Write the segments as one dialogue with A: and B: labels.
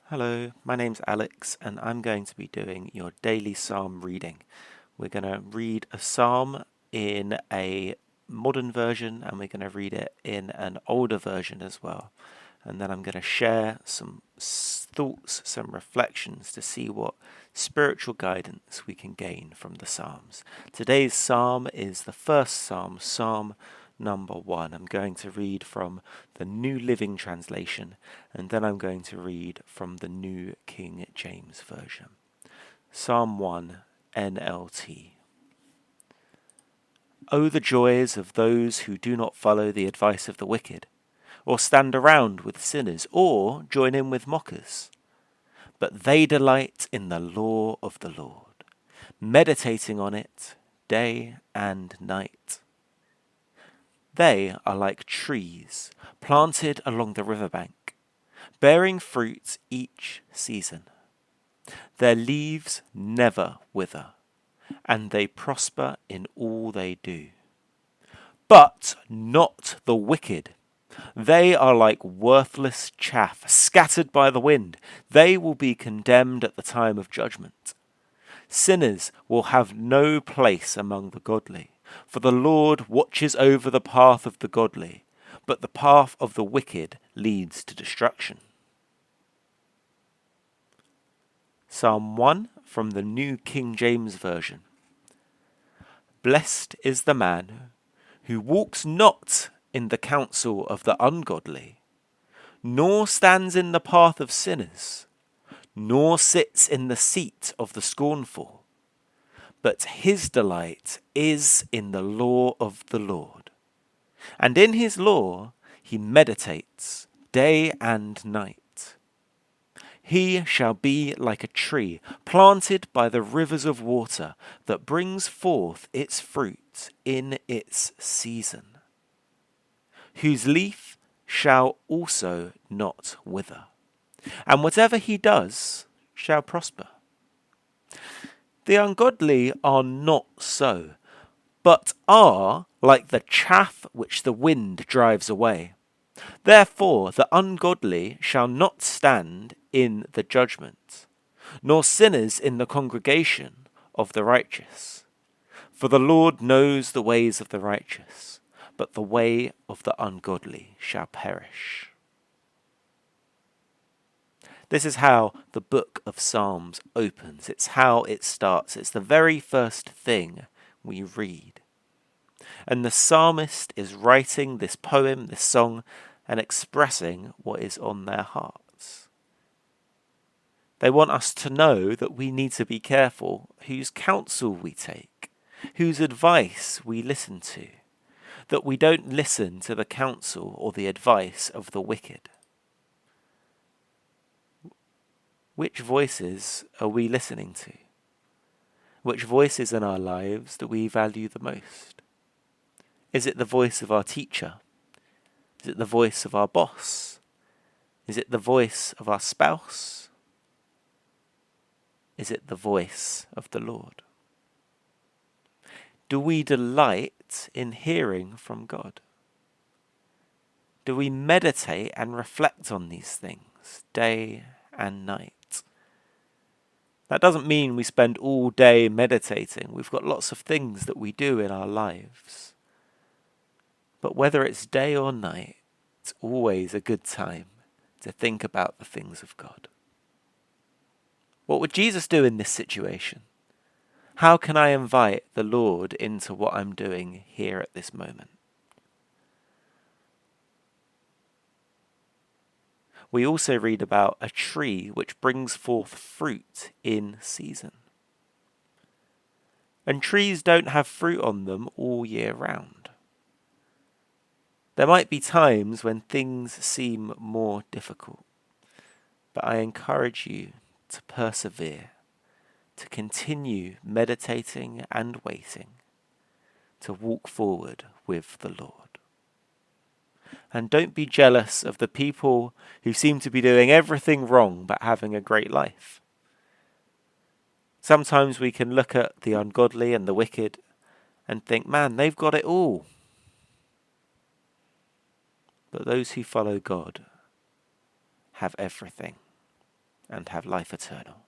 A: Hello, my name's Alex, and I'm going to be doing your daily psalm reading. We're going to read a psalm in a modern version, and we're going to read it in an older version as well. And then I'm going to share some thoughts, some reflections to see what spiritual guidance we can gain from the psalms. Today's psalm is the first psalm, Psalm number 1. I'm going to read from the New Living Translation, and then I'm going to read from the New King James Version. Psalm 1, NLT. Oh, the joys of those who do not follow the advice of the wicked, or stand around with sinners, or join in with mockers. But they delight in the law of the Lord, meditating on it day and night. They are like trees planted along the riverbank, bearing fruit each season. Their leaves never wither, and they prosper in all they do. But not the wicked. They are like worthless chaff scattered by the wind. They will be condemned at the time of judgment. Sinners will have no place among the godly, for the Lord watches over the path of the godly, but the path of the wicked leads to destruction. Psalm 1 from the New King James Version. Blessed is the man who walks not in the counsel of the ungodly, nor stands in the path of sinners, nor sits in the seat of the scornful. But his delight is in the law of the Lord, and in his law he meditates day and night. He shall be like a tree planted by the rivers of water that brings forth its fruit in its season, whose leaf shall also not wither, and whatever he does shall prosper. The ungodly are not so, but are like the chaff which the wind drives away. Therefore the ungodly shall not stand in the judgment, nor sinners in the congregation of the righteous. For the Lord knows the ways of the righteous, but the way of the ungodly shall perish. This is how the book of Psalms opens. It's how it starts. It's the very first thing we read. And the psalmist is writing this poem, this song, and expressing what is on their hearts. They want us to know that we need to be careful whose counsel we take, whose advice we listen to, that we don't listen to the counsel or the advice of the wicked. Which voices are we listening to? Which voices in our lives do we value the most? Is it the voice of our teacher? Is it the voice of our boss? Is it the voice of our spouse? Is it the voice of the Lord? Do we delight in hearing from God? Do we meditate and reflect on these things day and night? That doesn't mean we spend all day meditating. We've got lots of things that we do in our lives. But whether it's day or night, it's always a good time to think about the things of God. What would Jesus do in this situation? How can I invite the Lord into what I'm doing here at this moment? We also read about a tree which brings forth fruit in season. And trees don't have fruit on them all year round. There might be times when things seem more difficult, but I encourage you to persevere, to continue meditating and waiting, to walk forward with the Lord. And don't be jealous of the people who seem to be doing everything wrong but having a great life. Sometimes we can look at the ungodly and the wicked and think, man, they've got it all. But those who follow God have everything. and have life eternal.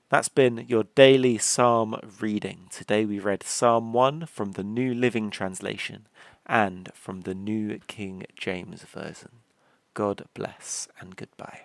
A: That's been your daily Psalm reading. Today we read Psalm 1 from the New Living Translation and from the New King James Version. God bless and goodbye.